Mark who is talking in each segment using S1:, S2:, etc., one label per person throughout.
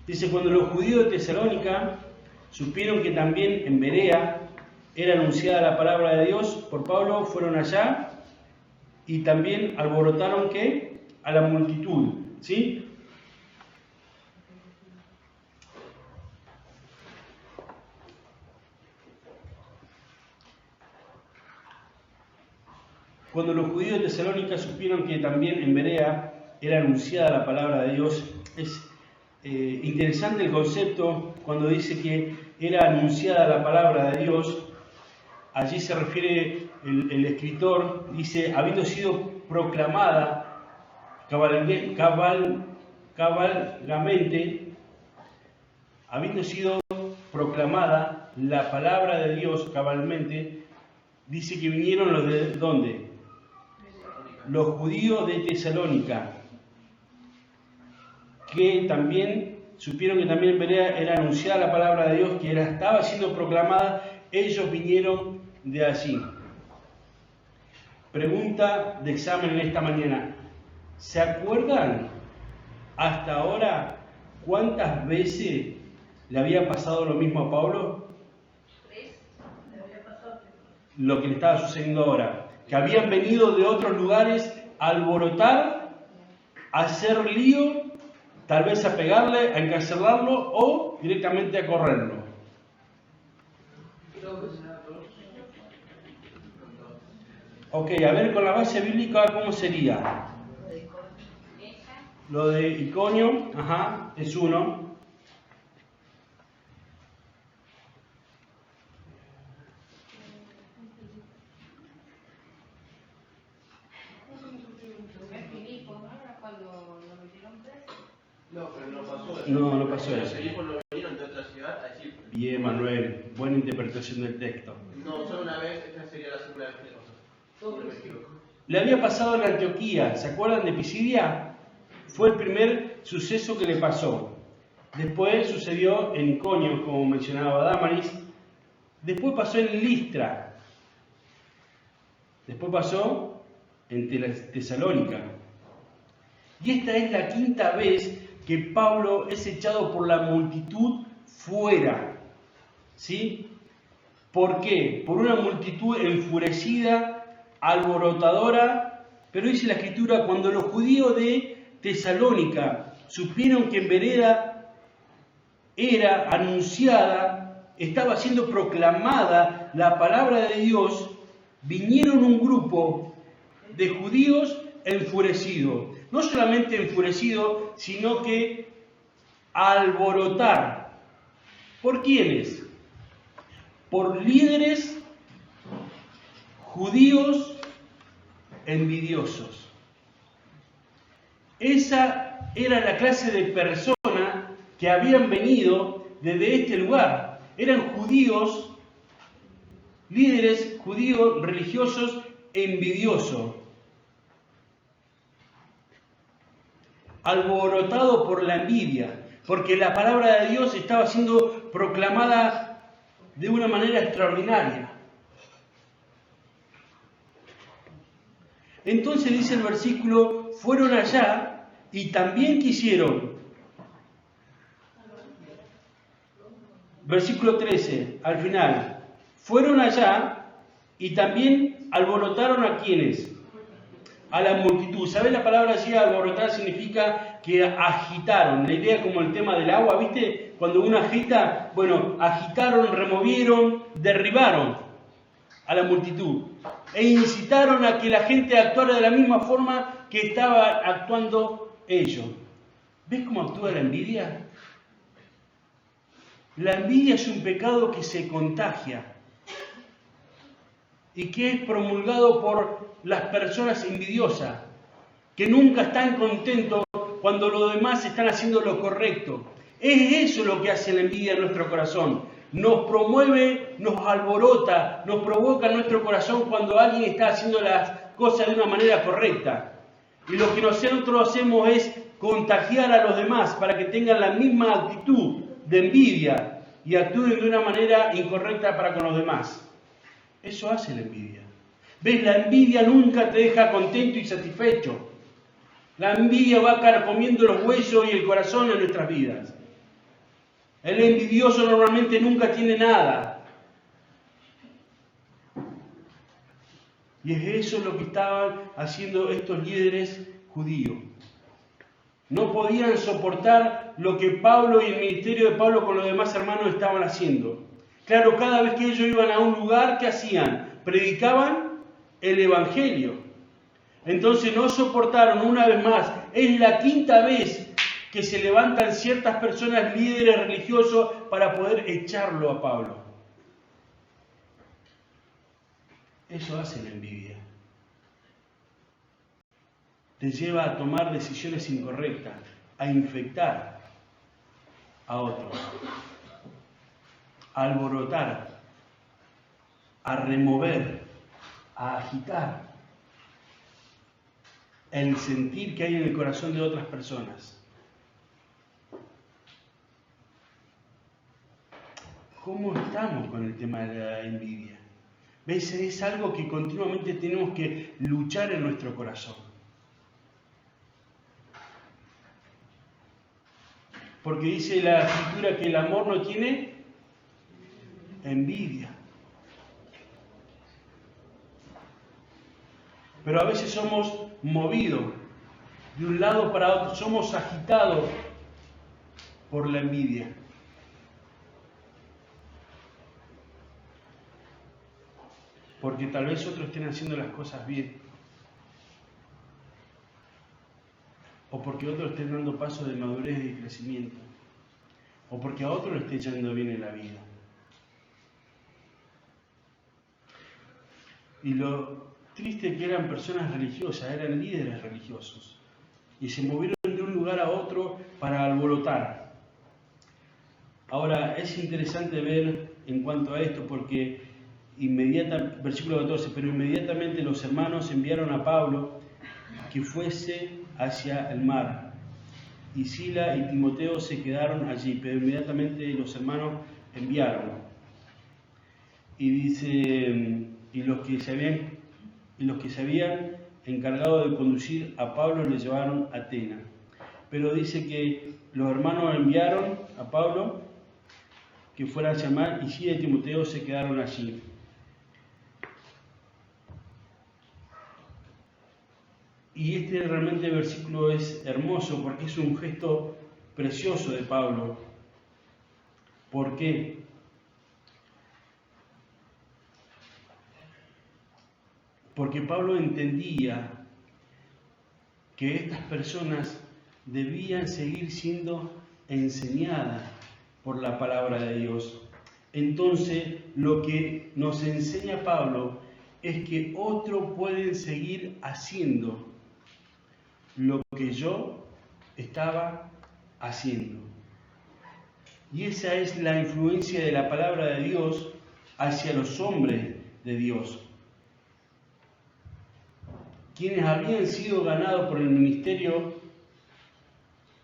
S1: Dice, cuando los judíos de Tesalónica supieron que también en Berea era anunciada la palabra de Dios por Pablo, fueron allá y también alborotaron ¿qué? A la multitud, ¿sí? Cuando los judíos de Tesalónica supieron que también en Berea era anunciada la palabra de Dios, es interesante el concepto cuando dice que era anunciada la palabra de Dios. Allí se refiere el escritor, dice, habiendo sido proclamada cabalmente, habiendo sido proclamada la palabra de Dios cabalmente, dice que vinieron los de ¿dónde? Los judíos de Tesalónica, que también supieron que también en Berea era anunciada la palabra de Dios, que estaba siendo proclamada, ellos vinieron de allí. Pregunta de examen en esta mañana. ¿Se acuerdan hasta ahora cuántas veces le había pasado lo mismo a Pablo?
S2: 3. Le había pasado.
S1: Lo que le estaba sucediendo ahora. Que habían venido de otros lugares a alborotar, a hacer lío, tal vez a pegarle, a encarcelarlo o directamente a correrlo. Ok, a ver con la base bíblica, ¿cómo sería? Lo de Iconio, ajá, es uno.
S3: No, pero no pasó eso.
S1: No pasó eso.
S3: Los hijos lo vinieron de otra ciudad a decir.
S1: Bien, Manuel, buena interpretación del texto.
S3: No, solo una vez, esta sería la segunda vez que le pasó. No me equivoco.
S1: Le había pasado en Antioquía, ¿se acuerdan de Pisidia? Fue el primer suceso que le pasó. Después sucedió en Iconio, como mencionaba Damaris. Después pasó en Listra. Después pasó en Tesalónica. Y esta es la quinta vez que Pablo es echado por la multitud fuera. ¿Sí? ¿Por qué? Por una multitud enfurecida, alborotadora. Pero dice la Escritura, cuando los judíos de Tesalónica supieron que en Berea era anunciada, estaba siendo proclamada la palabra de Dios, vinieron un grupo de judíos enfurecidos. No solamente enfurecidos, sino que a alborotar. ¿Por quiénes? Por líderes judíos envidiosos. Esa era la clase de personas que habían venido desde este lugar. Eran judíos, líderes judíos religiosos envidiosos. Alborotado por la envidia, porque la palabra de Dios estaba siendo proclamada de una manera extraordinaria. Entonces dice el versículo, fueron allá y también quisieron. Versículo 13, al final. Fueron allá y también alborotaron a quienes. A la multitud. ¿Sabes la palabra así, alborotar? Significa que agitaron. La idea como el tema del agua, ¿viste? Cuando uno agita, bueno, agitaron, removieron, derribaron a la multitud. E incitaron a que la gente actuara de la misma forma que estaba actuando ellos. ¿Ves cómo actúa la envidia? La envidia es un pecado que se contagia y que es promulgado por las personas envidiosas, que nunca están contentos cuando los demás están haciendo lo correcto. Es eso lo que hace la envidia en nuestro corazón. Nos promueve, nos alborota, nos provoca en nuestro corazón cuando alguien está haciendo las cosas de una manera correcta. Y lo que nosotros hacemos es contagiar a los demás para que tengan la misma actitud de envidia y actúen de una manera incorrecta para con los demás. Eso hace la envidia. ¿Ves? La envidia nunca te deja contento y satisfecho. La envidia va carcomiendo los huesos y el corazón en nuestras vidas. El envidioso normalmente nunca tiene nada. Y es eso lo que estaban haciendo estos líderes judíos. No podían soportar lo que Pablo y el ministerio de Pablo con los demás hermanos estaban haciendo. Claro, cada vez que ellos iban a un lugar, ¿qué hacían? Predicaban el Evangelio. Entonces no soportaron una vez más. Es la quinta vez que se levantan ciertas personas, líderes religiosos, para poder echarlo a Pablo. Eso hace la envidia. Te lleva a tomar decisiones incorrectas, a infectar a otros, a alborotar, a remover, a agitar el sentir que hay en el corazón de otras personas. ¿Cómo estamos con el tema de la envidia? ¿Ves? Es algo que continuamente tenemos que luchar en nuestro corazón. Porque dice la Escritura que el amor no tiene envidia. Pero a veces somos movidos de un lado para otro, somos agitados por la envidia. Porque tal vez otros estén haciendo las cosas bien. O porque otros estén dando pasos de madurez y crecimiento. O porque a otros le esté yendo bien en la vida. Y lo triste que eran personas religiosas, eran líderes religiosos. Y se movieron de un lugar a otro para alborotar. Ahora, es interesante ver en cuanto a esto, porque versículo 14, pero inmediatamente los hermanos enviaron a Pablo que fuese hacia el mar. Y Sila y Timoteo se quedaron allí, pero inmediatamente los hermanos enviaron. Y dice, y los que se habían encargado de conducir a Pablo le llevaron a Atenas. Pero dice que los hermanos enviaron a Pablo que fuera hacia el mar, y Sila y Timoteo se quedaron allí. Y este realmente versículo es hermoso porque es un gesto precioso de Pablo. ¿Por qué? Porque Pablo entendía que estas personas debían seguir siendo enseñadas por la palabra de Dios. Entonces, lo que nos enseña Pablo es que otros pueden seguir haciendo lo que yo estaba haciendo. Y esa es la influencia de la palabra de Dios hacia los hombres de Dios. Quienes habían sido ganados por el ministerio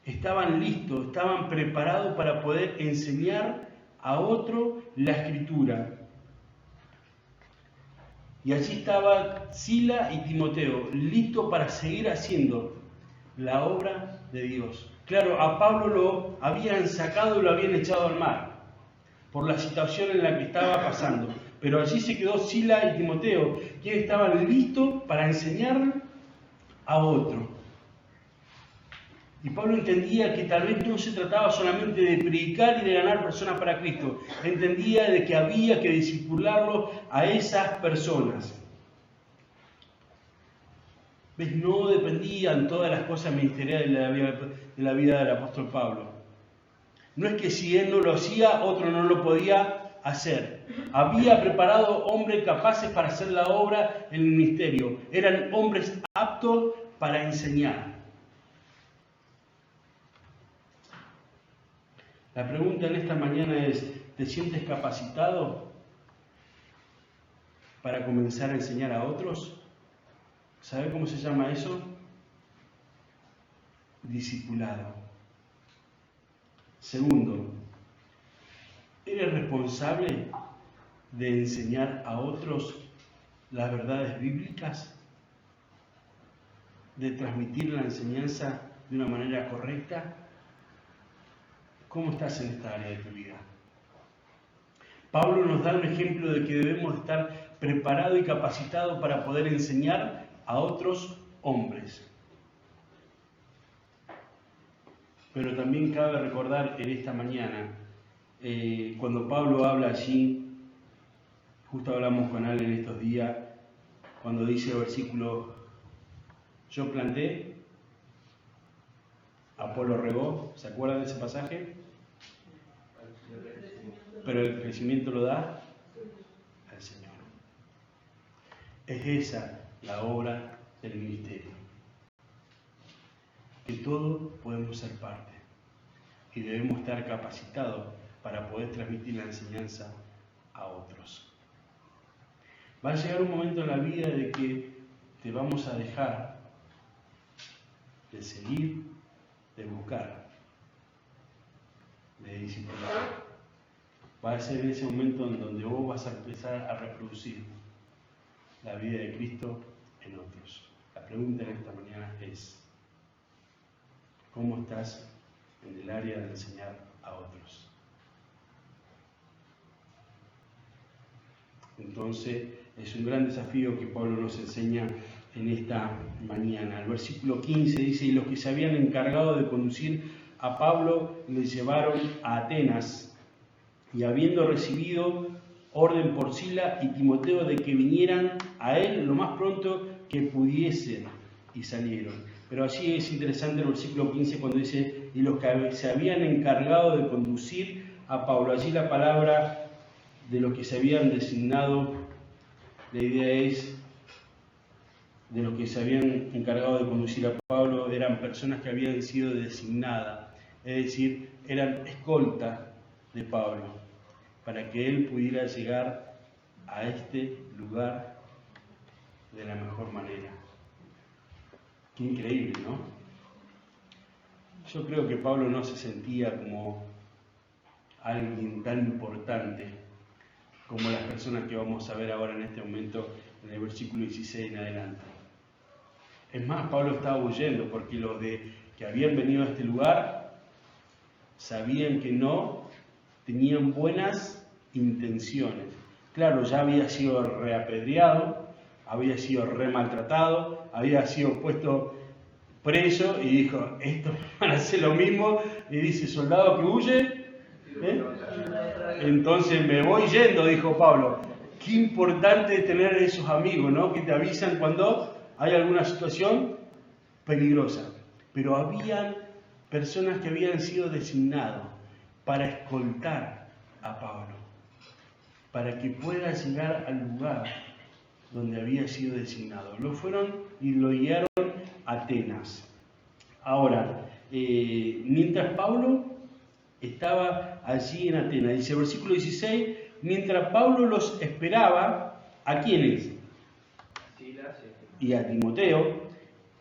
S1: estaban listos, estaban preparados para poder enseñar a otro la Escritura. Y allí estaba Sila y Timoteo, listos para seguir haciendo la obra de Dios. Claro, a Pablo lo habían sacado y lo habían echado al mar por la situación en la que estaba pasando. Pero allí se quedó Sila y Timoteo, quienes estaban listos para enseñar a otro. Y Pablo entendía que tal vez no se trataba solamente de predicar y de ganar personas para Cristo. Entendía de que había que discipularlo a esas personas. ¿Ves? No dependían todas las cosas ministeriales de la vida del apóstol Pablo. No es que si él no lo hacía, otro no lo podía hacer. Había preparado hombres capaces para hacer la obra en el ministerio. Eran hombres aptos para enseñar. La pregunta en esta mañana es, ¿te sientes capacitado para comenzar a enseñar a otros? ¿Sabe cómo se llama eso? Discipulado. Segundo, ¿eres responsable de enseñar a otros las verdades bíblicas? ¿De transmitir la enseñanza de una manera correcta? ¿Cómo estás en esta área de tu vida? Pablo nos da un ejemplo de que debemos estar preparados y capacitados para poder enseñar a otros hombres. Pero también cabe recordar en esta mañana, cuando Pablo habla allí, justo hablamos con él en estos días, cuando dice el versículo, yo planté, Apolo regó, ¿se acuerdan de ese pasaje? Pero el crecimiento lo da al Señor. Es esa la obra del ministerio. Que todos podemos ser parte y debemos estar capacitados para poder transmitir la enseñanza a otros. Va a llegar un momento en la vida de que te vamos a dejar de seguir, de buscar, de discipular. Va a ser ese momento en donde vos vas a empezar a reproducir la vida de Cristo en otros. La pregunta en esta mañana es, ¿cómo estás en el área de enseñar a otros? Entonces, es un gran desafío que Pablo nos enseña en esta mañana. El versículo 15 dice, y los que se habían encargado de conducir a Pablo le llevaron a Atenas, y habiendo recibido orden por Sila y Timoteo de que vinieran a él lo más pronto que pudiesen, y salieron. Pero allí es interesante el versículo 15 cuando dice, y los que se habían encargado de conducir a Pablo. Allí la palabra de los que se habían designado, la idea es, de los que se habían encargado de conducir a Pablo, eran personas que habían sido designadas, es decir, eran escoltas de Pablo, para que él pudiera llegar a este lugar de la mejor manera. Qué increíble, ¿no? Yo creo que Pablo no se sentía como alguien tan importante como las personas que vamos a ver ahora en este momento en el versículo 16 en adelante. Es más, Pablo estaba huyendo porque los que habían venido a este lugar sabían que no tenían buenas intenciones. Claro, ya había sido reapedreado, había sido remaltratado, había sido puesto preso y dijo, estos van a hacer lo mismo, y dice, soldado que huye, entonces me voy yendo, dijo Pablo. Qué importante es tener esos amigos, ¿no? Que te avisan cuando hay alguna situación peligrosa. Pero habían personas que habían sido designados para escoltar a Pablo, para que pueda llegar al lugar donde había sido designado. Lo fueron y lo guiaron a Atenas. Ahora, mientras Pablo estaba allí en Atenas, dice el versículo 16, mientras Pablo los esperaba, ¿a quiénes? Y a Timoteo,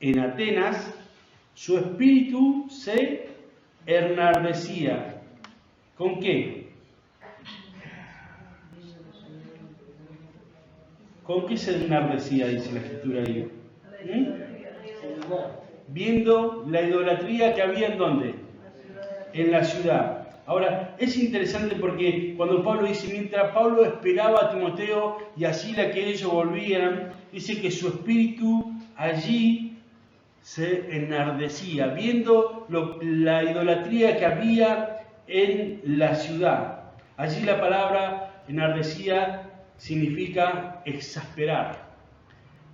S1: en Atenas, su espíritu se enardecía. ¿Con qué? ¿Con qué se enardecía, dice la escritura ahí? Viendo la idolatría que había en ¿dónde? En la ciudad. Ahora, es interesante porque cuando Pablo dice, mientras Pablo esperaba a Timoteo y a Sila que ellos volvieran, dice que su espíritu allí se enardecía, viendo la idolatría que había en la ciudad. Allí la palabra enardecía significa exasperar.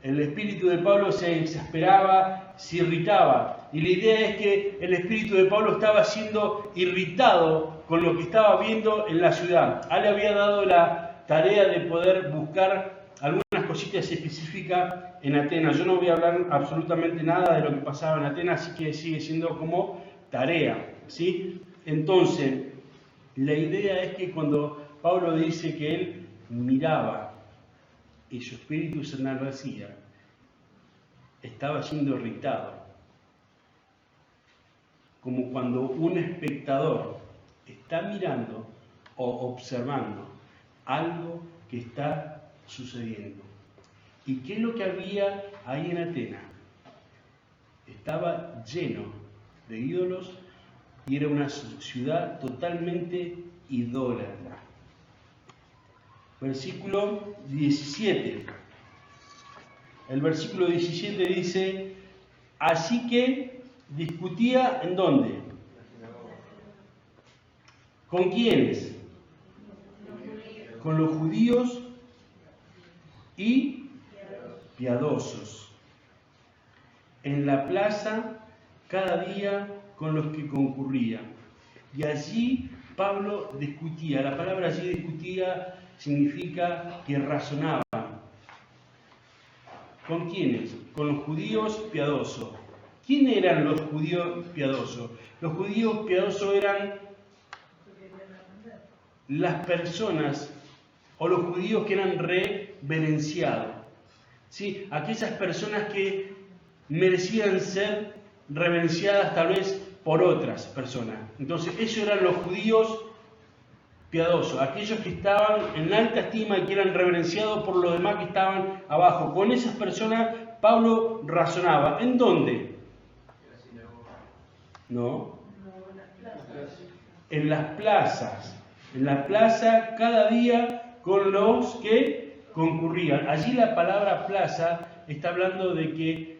S1: El espíritu de Pablo se exasperaba, se irritaba. Y la idea es que el espíritu de Pablo estaba siendo irritado con lo que estaba viendo en la ciudad. A él le había dado la tarea de poder buscar algunas cositas específicas en Atenas. Yo no voy a hablar absolutamente nada de lo que pasaba en Atenas, así que sigue siendo como tarea, ¿sí? Entonces, la idea es que cuando Pablo dice que él miraba y su espíritu se enardecía, estaba siendo irritado, como cuando un espectador está mirando o observando algo que está sucediendo. ¿Y qué es lo que había ahí en Atenas? Estaba lleno de ídolos y era una ciudad totalmente idólatra. Versículo 17. El versículo 17 dice, así que discutía ¿en dónde? ¿Con quiénes? Con los judíos y piadosos. En la plaza cada día con los que concurría. Y allí Pablo discutía. La palabra allí discutía significa que razonaba. ¿Con quiénes? Con los judíos piadosos. ¿Quiénes eran los judíos piadosos? Los judíos piadosos eran las personas o los judíos que eran reverenciados. ¿Sí? Aquellas personas que merecían ser reverenciadas tal vez por otras personas. Entonces, ellos eran los judíos piadosos, aquellos que estaban en alta estima y que eran reverenciados por los demás que estaban abajo. Con esas personas Pablo razonaba. ¿En dónde? No. En las plazas. En la plaza cada día con los que concurrían. Allí la palabra plaza está hablando de que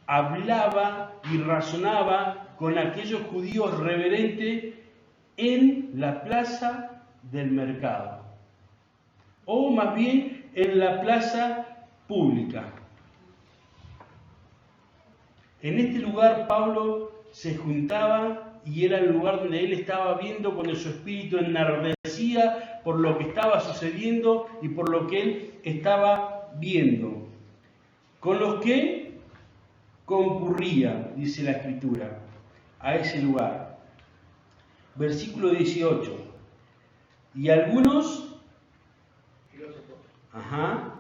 S1: hablaba y razonaba con aquellos judíos reverentes en la plaza del mercado, o más bien en la plaza pública. En este lugar Pablo se juntaba y era el lugar donde él estaba viendo cuando su espíritu enardecía por lo que estaba sucediendo y por lo que él estaba viendo. Con los que concurría, dice la Escritura, a ese lugar. Versículo 18. Y algunos... Ajá.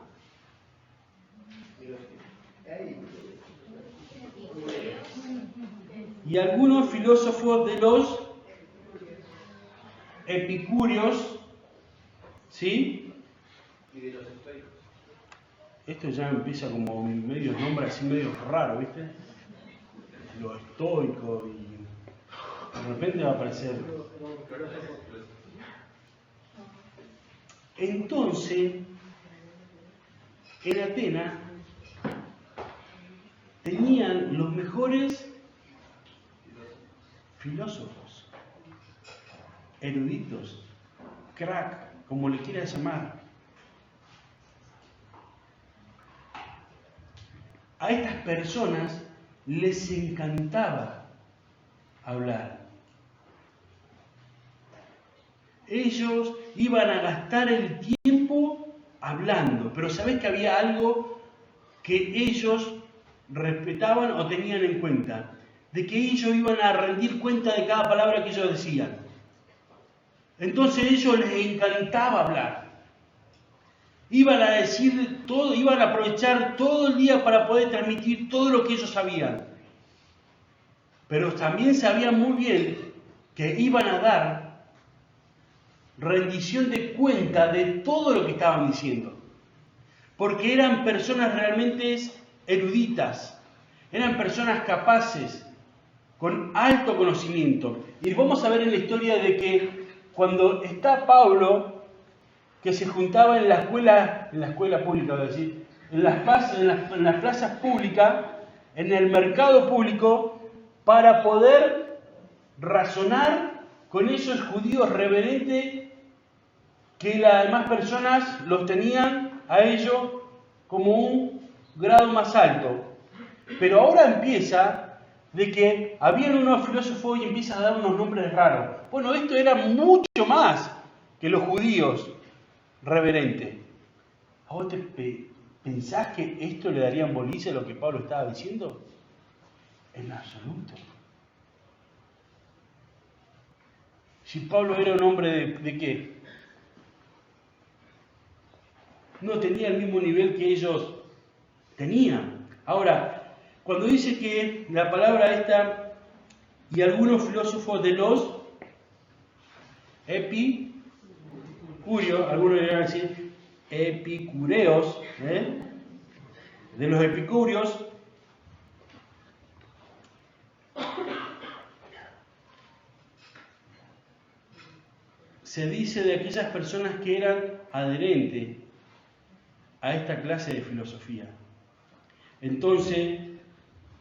S1: Y algunos filósofos de los epicúreos, ¿sí?
S3: Y de los estoicos.
S1: Esto ya empieza como medio nombre así medio raro, ¿viste? Lo estoico y de repente va a aparecer. Entonces, en Atenas tenían los mejores filósofos, eruditos, crack, como le quieras llamar. A estas personas les encantaba hablar. Ellos iban a gastar el tiempo hablando, pero ¿sabés que había algo que ellos respetaban o tenían en cuenta? De que ellos iban a rendir cuenta de cada palabra que ellos decían. Entonces a ellos les encantaba hablar. Iban a decir todo, iban a aprovechar todo el día para poder transmitir todo lo que ellos sabían. Pero también sabían muy bien que iban a dar rendición de cuenta de todo lo que estaban diciendo. Porque eran personas realmente eruditas, eran personas capaces, con alto conocimiento. Y vamos a ver en la historia de que cuando está Pablo, que se juntaba en la escuela pública, voy a decir, en las plazas públicas, en el mercado público, para poder razonar con esos judíos reverentes que las demás personas los tenían a ellos como un grado más alto. Pero ahora empieza de que habían unos filósofos y empiezan a dar unos nombres raros. Bueno, esto era mucho más que los judíos reverentes. ¿A vos te pensás que esto le darían bolilla a lo que Pablo estaba diciendo? En absoluto. Si Pablo era un hombre de qué? No tenía el mismo nivel que ellos tenían. Ahora, cuando dice que la palabra esta, y algunos filósofos de los epicúreos, algunos le van a decir epicureos, de los epicúreos, se dice de aquellas personas que eran adherentes a esta clase de filosofía. Entonces,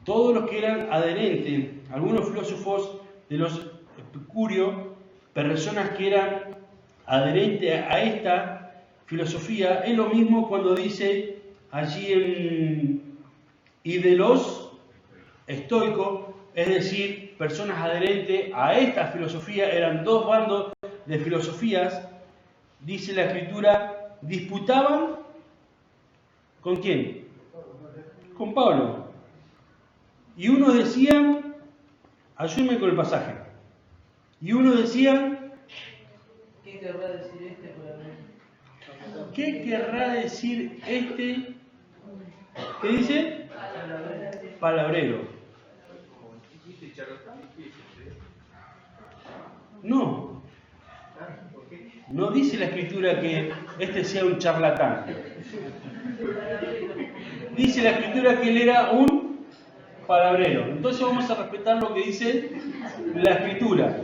S1: todos los que eran adherentes, algunos filósofos de los epicúreos, personas que eran adherentes a esta filosofía, es lo mismo cuando dice allí y de los estoicos, es decir, personas adherentes a esta filosofía, eran dos bandos de filosofías, dice la Escritura, disputaban ¿con quién? Con Pablo. Y uno decía, ayúdame con el pasaje, y uno decía,
S4: ¿qué querrá decir este palabreiro?
S1: ¿qué querrá decir este? ¿Qué dice? Palabrero. No. No dice la Escritura que este sea un charlatán. Dice la Escritura que él era un palabrero. Entonces vamos a respetar lo que dice la Escritura.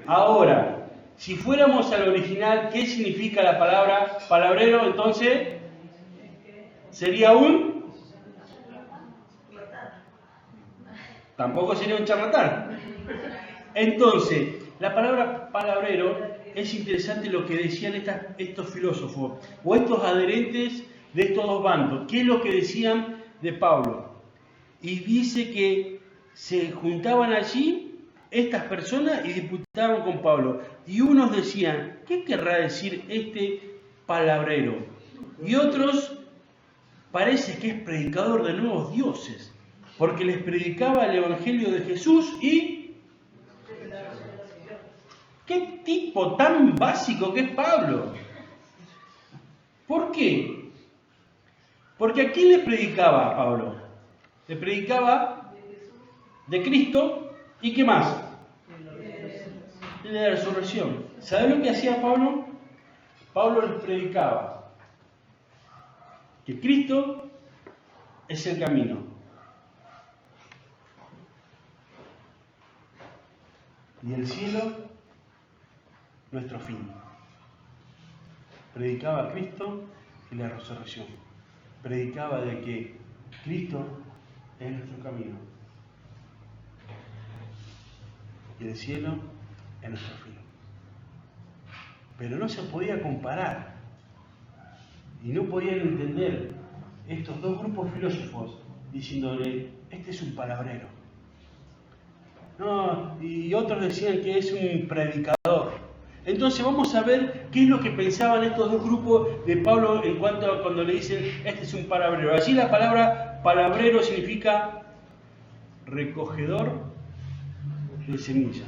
S1: Ahora, si fuéramos al original, ¿qué significa la palabra palabrero? Entonces, sería un... Tampoco sería un charlatán. Entonces, la palabra palabrero es interesante lo que decían estos filósofos o estos adherentes de estos dos bandos. ¿Qué es lo que decían de Pablo? Y dice que se juntaban allí estas personas y disputaban con Pablo. Y unos decían, ¿qué querrá decir este palabrero? Y otros parece que es predicador de nuevos dioses, porque les predicaba el Evangelio de Jesús y... ¿Qué tipo tan básico que es Pablo? ¿Por qué? Porque ¿a quién le predicaba Pablo? Le predicaba de Cristo y ¿qué más? De la resurrección. ¿Sabe lo que hacía Pablo? Pablo les predicaba que Cristo es el camino. Y el cielo, nuestro fin. Predicaba a Cristo y la resurrección. Predicaba de que Cristo es nuestro camino. Y el cielo es nuestro fin. Pero no se podía comparar. Y no podían entender estos dos grupos filósofos diciéndole, este es un palabrero. No, y otros decían que es un predicador. Entonces vamos a ver qué es lo que pensaban estos dos grupos de Pablo en cuanto a cuando le dicen, este es un palabrero. Allí la palabra palabrero significa recogedor de semilla.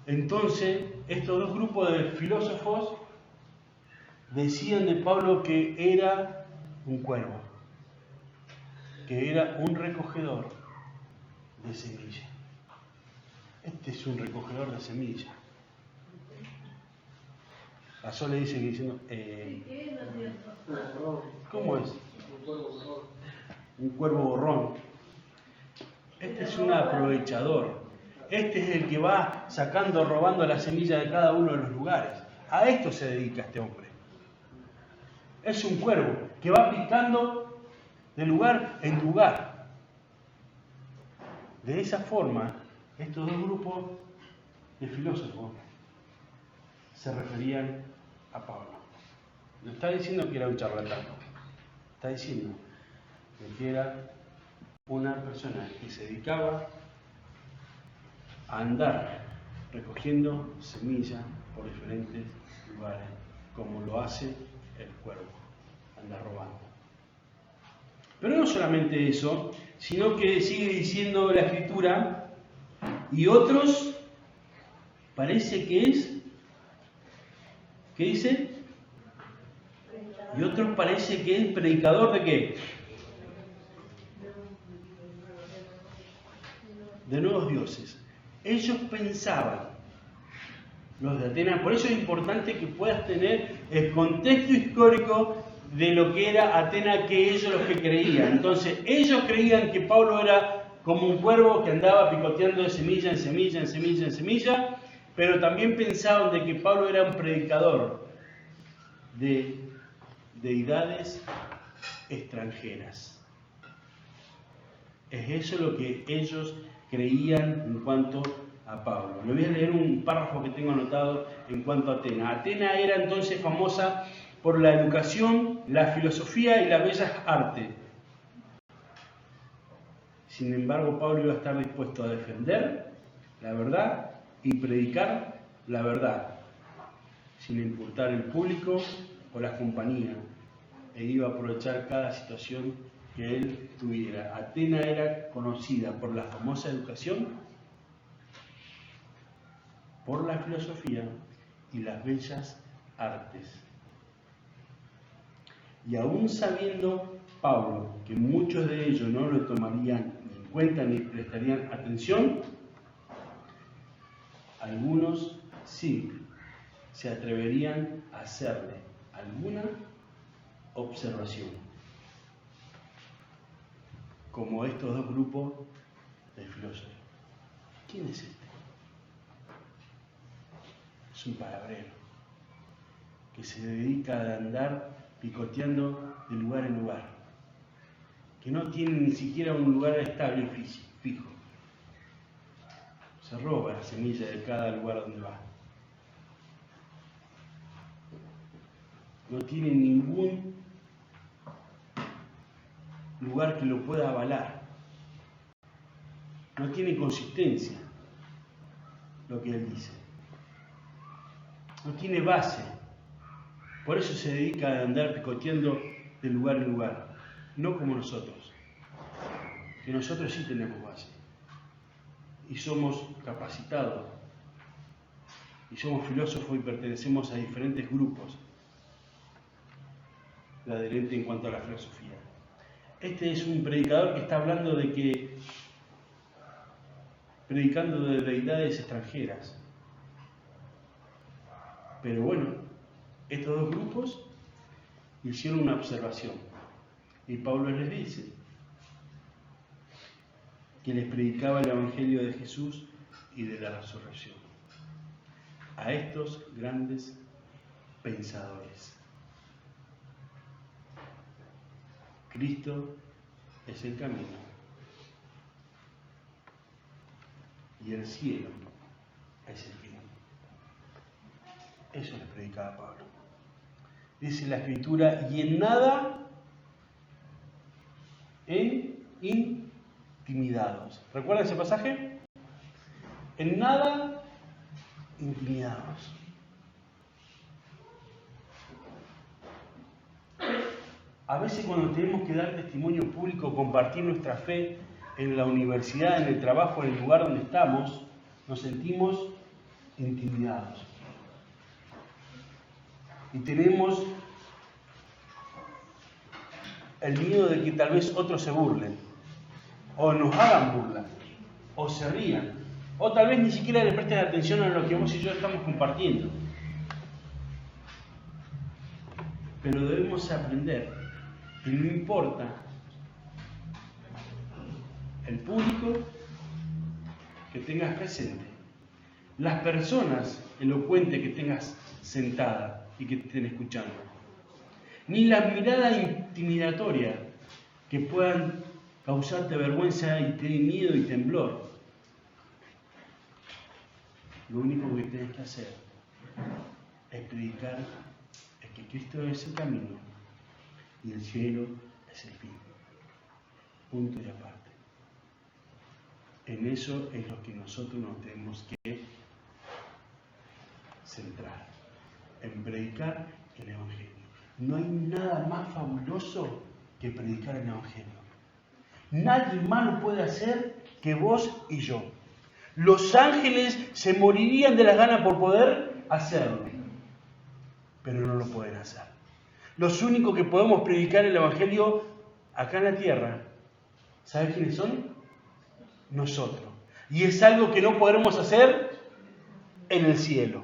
S1: Entonces, estos dos grupos de filósofos decían de Pablo que era un cuervo, que era un recogedor de semilla. Este es un recogedor de semilla. A Sol le dice que diciendo, ¿cómo es? Un cuervo borrón. Este es un aprovechador. Este es el que va sacando, robando la semilla de cada uno de los lugares. A esto se dedica este hombre. Es un cuervo que va picando de lugar en lugar. De esa forma, estos dos grupos de filósofos se referían a Pablo. No está diciendo que era un charlatán, está diciendo que era una persona que se dedicaba a andar recogiendo semillas por diferentes lugares, como lo hace el cuervo, anda robando. Pero no solamente eso, sino que sigue diciendo la Escritura, y otros parece que es, ¿qué dice? Y otros parece que es predicador de qué? De nuevos dioses. Ellos pensaban, los de Atenas, por eso es importante que puedas tener el contexto histórico de lo que era Atenas que ellos los que creían. Entonces, ellos creían que Pablo era como un cuervo que andaba picoteando de semilla en semilla, en semilla, en semilla, pero también pensaban de que Pablo era un predicador de deidades extranjeras. Es eso lo que ellos creían en cuanto a Pablo. Le voy a leer un párrafo que tengo anotado en cuanto a Atenas. Atenas era entonces famosa por la educación, la filosofía y las bellas artes. Sin embargo, Pablo iba a estar dispuesto a defender la verdad y predicar la verdad, sin importar el público o las compañías, e iba a aprovechar cada situación que él tuviera. Atenas era conocida por la famosa educación, por la filosofía y las bellas artes. Y aún sabiendo Pablo que muchos de ellos no lo tomarían ni en cuenta ni prestarían atención, algunos sí se atreverían a hacerle alguna observación, como estos dos grupos de filósofos. ¿Quién es este? Es un palabrero que se dedica a andar picoteando de lugar en lugar, que no tiene ni siquiera un lugar estable fijo. Se roba la semilla de cada lugar donde va. No tiene ningún lugar que lo pueda avalar. No tiene consistencia lo que él dice. No tiene base. Por eso se dedica a andar picoteando de lugar en lugar. No como nosotros. Que nosotros sí tenemos base. Y somos capacitados. Y somos filósofos y pertenecemos a diferentes grupos de adherentes en cuanto a la filosofía. Este es un predicador que está hablando de que, predicando de deidades extranjeras. Pero bueno, estos dos grupos hicieron una observación. Y Pablo les dice que les predicaba el Evangelio de Jesús y de la resurrección a estos grandes pensadores. Cristo es el camino y el cielo es el fin. Eso les predicaba Pablo. Dice la Escritura, y en nada intimidados. ¿Recuerdan ese pasaje? En nada intimidados. A veces cuando tenemos que dar testimonio público, compartir nuestra fe en la universidad, en el trabajo, en el lugar donde estamos, nos sentimos intimidados. Y tenemos el miedo de que tal vez otros se burlen, o nos hagan burla, o se rían, o tal vez ni siquiera le presten atención a lo que vos y yo estamos compartiendo. Pero debemos aprender que no importa el público que tengas presente, las personas elocuentes que tengas sentadas y que te estén escuchando, ni las miradas intimidatorias que puedan causarte vergüenza y miedo y temblor. Lo único que tienes que hacer es predicar es que Cristo es el camino y el cielo es el fin. Punto y aparte. En eso es lo que nosotros nos tenemos que centrar, en predicar el Evangelio. No hay nada más fabuloso que predicar el Evangelio. Nadie más lo puede hacer que vos y yo. Los ángeles se morirían de las ganas por poder hacerlo, pero no lo pueden hacer. Los únicos que podemos predicar el Evangelio acá en la tierra, ¿sabes quiénes son? Nosotros. Y es algo que no podremos hacer en el cielo.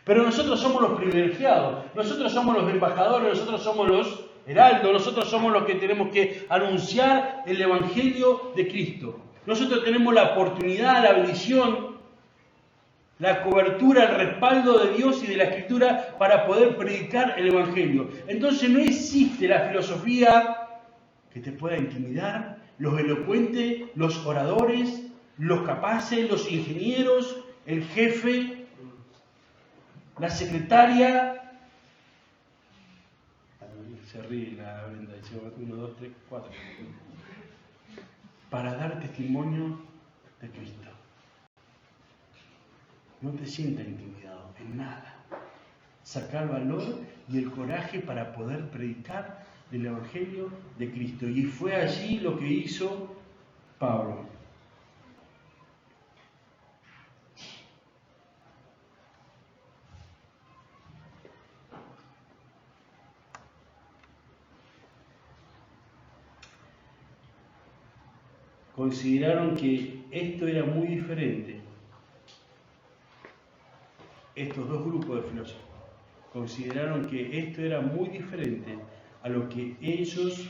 S1: Pero nosotros somos los privilegiados, nosotros somos los embajadores, nosotros somos los heraldos, nosotros somos los que tenemos que anunciar el Evangelio de Cristo. Nosotros tenemos la oportunidad, la bendición, la cobertura, el respaldo de Dios y de la Escritura para poder predicar el Evangelio. Entonces no existe la filosofía que te pueda intimidar, los elocuentes, los oradores, los capaces, los ingenieros, el jefe, la secretaria. Se ríe la Brenda, dice 1, 2, 3, 4. Para dar testimonio de Cristo. No te sientas intimidado en nada. Sacar el valor y el coraje para poder predicar el Evangelio de Cristo. Y fue allí lo que hizo Pablo. Consideraron que esto era muy diferente. Estos dos grupos de filósofos consideraron que esto era muy diferente a lo que ellos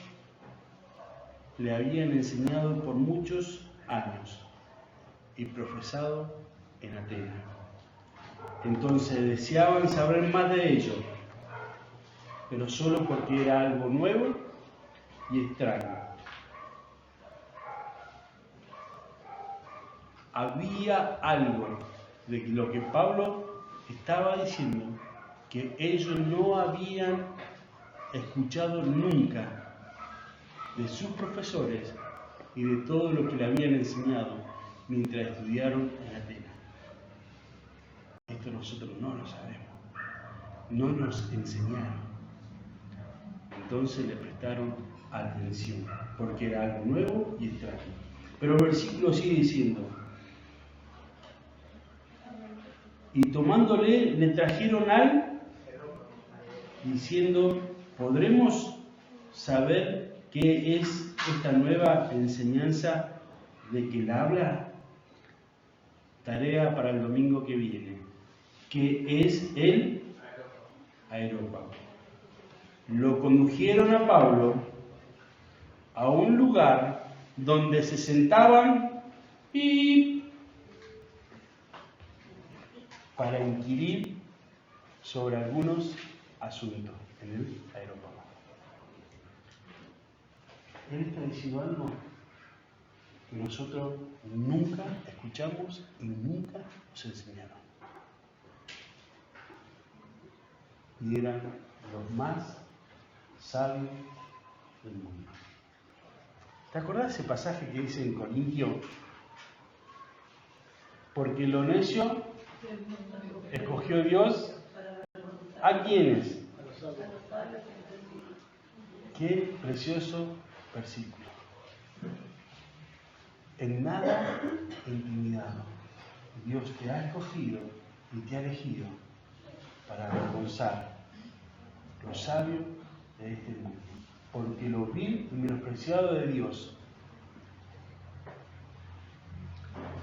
S1: le habían enseñado por muchos años y profesado en Atenas. Entonces deseaban saber más de ello, pero solo porque era algo nuevo y extraño. Había algo de lo que Pablo estaba diciendo que ellos no habían escuchado nunca de sus profesores y de todo lo que le habían enseñado mientras estudiaron en Atenas. Esto nosotros no lo sabemos, no nos enseñaron. Entonces le prestaron atención, porque era algo nuevo y extraño. Pero el versículo sigue diciendo: y tomándole le trajeron al, diciendo: ¿podremos saber qué es esta nueva enseñanza de que él habla? Tarea para el domingo que viene. ¿Qué es el aerópago? Lo condujeron a Pablo a un lugar donde se sentaban y para inquirir sobre algunos asuntos en el aerópago. Él está diciendo algo que nosotros nunca escuchamos y nunca nos enseñaron. Y eran los más sabios del mundo. ¿Te acordás de ese pasaje que dice en Corintios? Porque lo necio escogió Dios ¿a quiénes? Qué precioso versículo. En nada intimidado. Dios te ha escogido y te ha elegido para avergonzar los sabios de este mundo. Porque lo vil y menospreciado de Dios.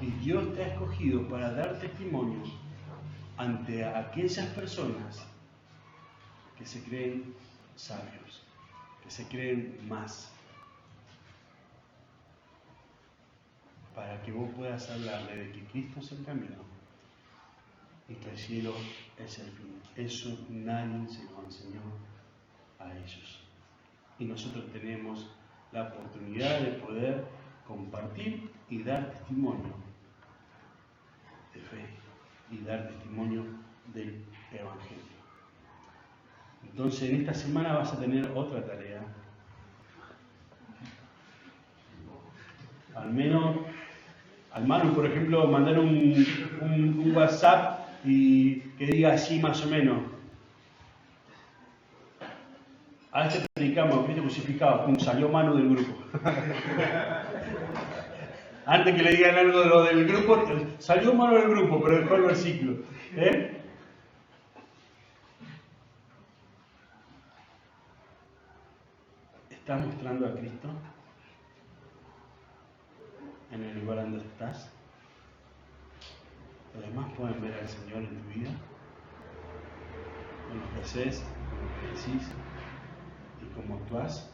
S1: Y Dios te ha escogido para dar testimonio ante aquellas personas que se creen sabios, que se creen más. Para que vos puedas hablarle de que Cristo es el camino y que el cielo es el fin. Eso nadie se lo enseñó a ellos. Y nosotros tenemos la oportunidad de poder compartir y dar testimonio de fe y dar testimonio del Evangelio. Entonces en esta semana vas a tener otra tarea. Al menos al Manu, por ejemplo, mandar un WhatsApp y que diga así más o menos: a este predicamos, Cristo crucificado. Pum, salió Manu del grupo. Antes que le digan algo de lo del grupo, salió Manu del grupo, pero dejó el versículo. ¿Estás mostrando a Cristo en el lugar donde estás? ¿Los demás pueden ver al Señor en tu vida? con lo que haces, con lo que decís y cómo actuás.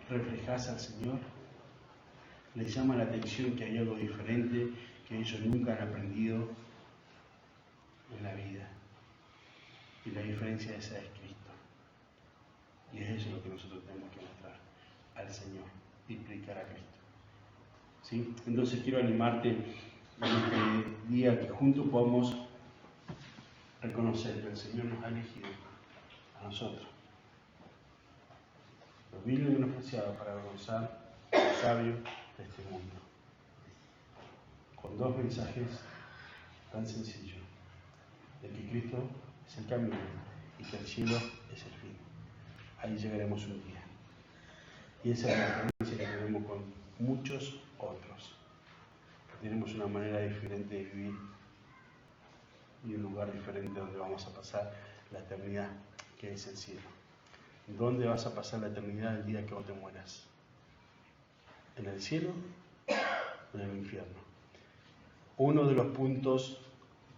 S1: Reflejás al Señor. Les llama la atención que hay algo diferente que ellos nunca han aprendido en la vida. Y la diferencia esa es Cristo. Y es eso lo que nosotros tenemos que mostrar al Señor y predicar a Cristo. ¿Sí? Entonces quiero animarte en este día que juntos podamos reconocer que el Señor nos ha elegido a nosotros, los viles y menospreciados, para avergonzar al sabio de este mundo, con dos mensajes tan sencillos: de que Cristo es el camino y que el cielo es el fin. Ahí llegaremos un día. Y esa es la diferencia que tenemos con muchos otros. Tenemos una manera diferente de vivir y un lugar diferente donde vamos a pasar la eternidad, que es el cielo. ¿Dónde vas a pasar la eternidad el día que vos te mueras? ¿En el cielo o en el infierno? Uno de los puntos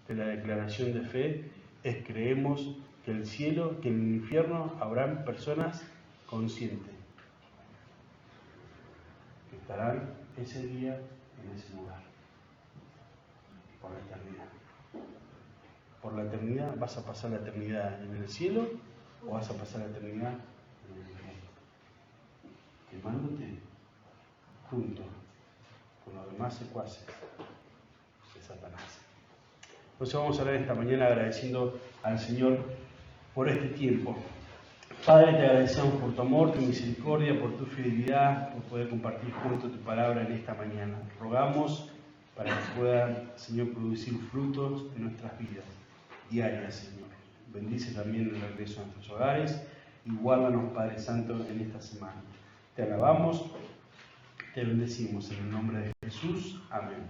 S1: de la declaración de fe es: creemos que el cielo, que en el infierno habrán personas conscientes que estarán ese día en ese lugar por la eternidad. Por la eternidad, ¿vas a pasar la eternidad en el cielo o vas a pasar la eternidad en el infierno? Quemándote junto con los demás secuaces de Satanás. Entonces vamos a hablar esta mañana agradeciendo al Señor por este tiempo. Padre, te agradecemos por tu amor, tu misericordia, por tu fidelidad, por poder compartir juntos tu palabra en esta mañana. Rogamos para que puedan, Señor, producir frutos en nuestras vidas diarias, Señor. Bendice también el regreso a nuestros hogares y guárdanos, Padre Santo, en esta semana. Te alabamos, te bendecimos en el nombre de Jesús. Amén.